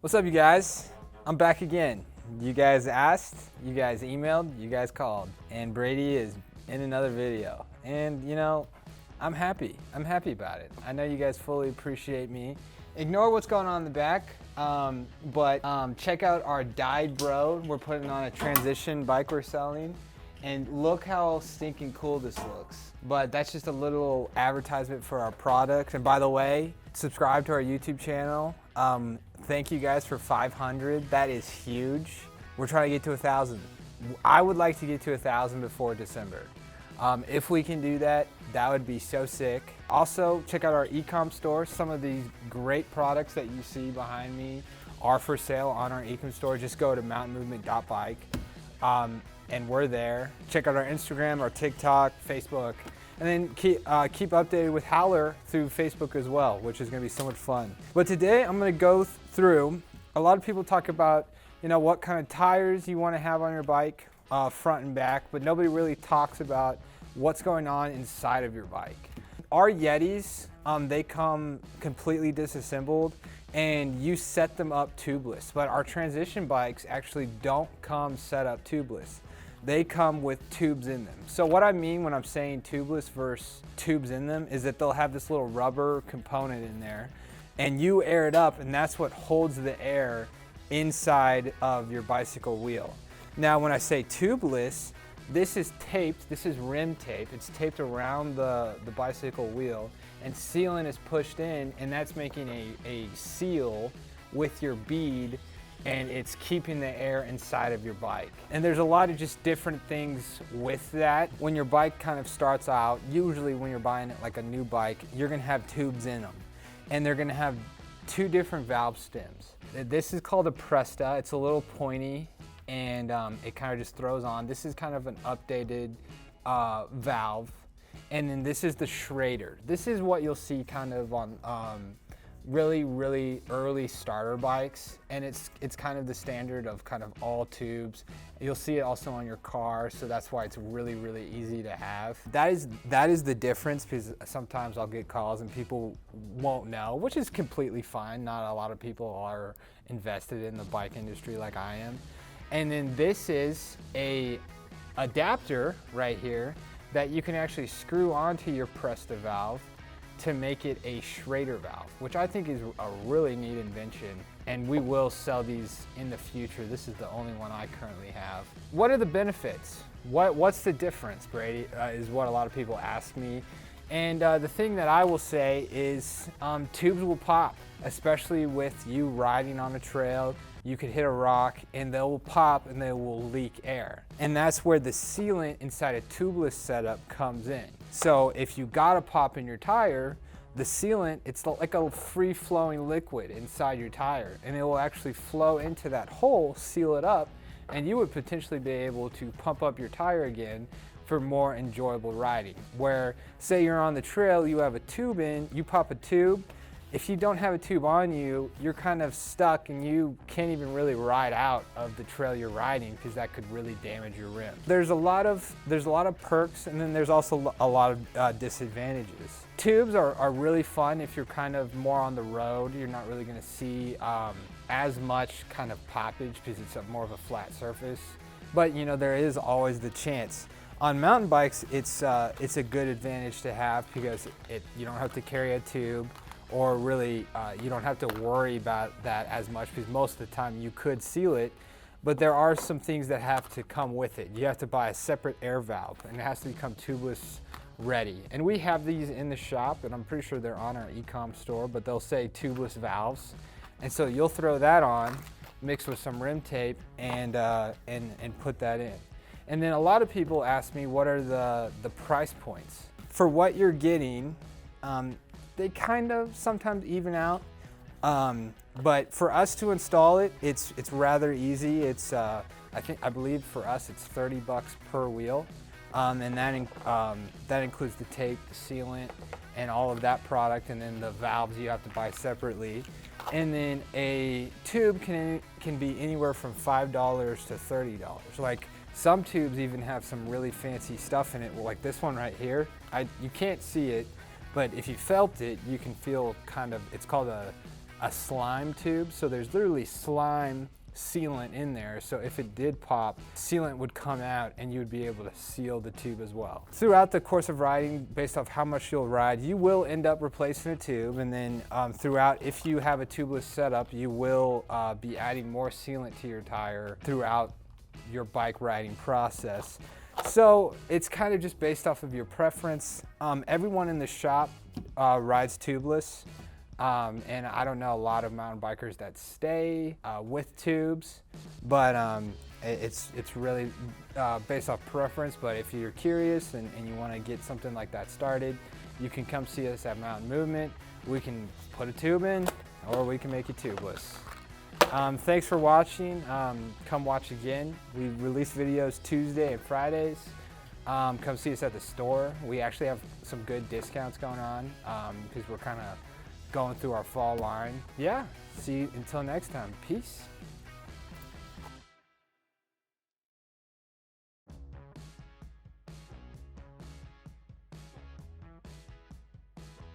What's up, you guys? I'm back again. You guys asked, you guys emailed, you guys called, and Brady is in another video. And you know, I'm happy. I'm happy about it. I know you guys fully appreciate me. Ignore what's going on in the back, but check out our Dyed Bro. We're putting on a transition bike we're selling. And look how stinking cool this looks. But that's just a little advertisement for our product. And by the way, subscribe to our YouTube channel. Thank you guys for 500. That is huge. We're trying to get to 1,000. I would like to get to 1,000 before December. If we can do that, that would be so sick. Also, check out our e-com store. Some of these great products that you see behind me are for sale on our e-com store. Just go to mountainmovement.bike. And we're there. Check out our Instagram, our TikTok, Facebook, and then keep updated with Howler through Facebook as well, which is gonna be so much fun. But today I'm gonna go through, a lot of people talk about, what kind of tires you wanna have on your bike, front and back, but nobody really talks about what's going on inside of your bike. Our Yetis, they come completely disassembled and you set them up tubeless, but our transition bikes actually don't come set up tubeless. They come with tubes in them. So what I mean when I'm saying tubeless versus tubes in them is that they'll have this little rubber component in there and you air it up, and that's what holds the air inside of your bicycle wheel. Now when I say tubeless, this is taped, this is rim tape. It's taped around the bicycle wheel, and sealant is pushed in, and that's making a seal with your bead, and it's keeping the air inside of your bike. And there's a lot of just different things with that. When your bike kind of starts out, usually when you're buying it like a new bike, you're gonna have tubes in them. And they're gonna have two different valve stems. This is called a Presta. It's a little pointy, and it kind of just throws on. This is kind of an updated valve. And then this is the Schrader. This is what you'll see kind of on really early starter bikes, and it's kind of the standard of kind of all tubes. You'll see it also on your car, so that's why it's really easy to have. That is the difference, because sometimes I'll get calls and people won't know, which is completely fine. Not a lot of people are invested in the bike industry like I am. And then this is a adapter right here that you can actually screw onto your Presta valve to make it a Schrader valve, which I think is a really neat invention, and we will sell these in the future. This is the only one I currently have. What are the benefits? What's the difference, Brady, is what a lot of people ask me. And the thing that I will say is tubes will pop, especially with you riding on a trail. You could hit a rock and they will pop and they will leak air. And that's where the sealant inside a tubeless setup comes in. So if you got a pop in your tire, the sealant, it's like a free-flowing liquid inside your tire, and it will actually flow into that hole, seal it up, and you would potentially be able to pump up your tire again for more enjoyable riding. Where, say you're on the trail, you have a tube in, you pop a tube. If you don't have a tube on you, you're kind of stuck and you can't even really ride out of the trail you're riding, because that could really damage your rim. There's a lot of perks, and then there's also a lot of disadvantages. Tubes are really fun if you're kind of more on the road. You're not really gonna see as much kind of poppage because it's more of a flat surface. But there is always the chance. On mountain bikes, it's a good advantage to have, because you don't have to carry a tube, or really you don't have to worry about that as much, because most of the time you could seal it, but there are some things that have to come with it. You have to buy a separate air valve, and it has to become tubeless ready. And we have these in the shop, and I'm pretty sure they're on our e-com store, but they'll say tubeless valves. And so you'll throw that on, mixed with some rim tape, and put that in. And then a lot of people ask me, what are the price points? For what you're getting, they kind of sometimes even out, but for us to install it, it's rather easy. It's I believe for us it's $30 per wheel, and that includes the tape, the sealant, and all of that product, and then the valves you have to buy separately. And then a tube can be anywhere from $5 to $30. Like some tubes even have some really fancy stuff in it, like this one right here. You can't see it, but if you felt it, you can feel kind of, it's called a a slime tube. So there's literally slime sealant in there, so if it did pop, sealant would come out and you would be able to seal the tube as well. Throughout the course of riding, based off how much you'll ride, you will end up replacing a tube, and then throughout, if you have a tubeless setup, you will be adding more sealant to your tire throughout your bike riding process. So it's kind of just based off of your preference. Everyone in the shop rides tubeless. And I don't know a lot of mountain bikers that stay with tubes, but it's really based off preference. But if you're curious and you want to get something like that started, you can come see us at Mountain Movement. We can put a tube in, or we can make you tubeless. Thanks for watching. Come watch again. We release videos Tuesday and Fridays. Come see us at the store. We actually have some good discounts going on because we're kind of going through our fall line. Yeah, see you until next time. Peace.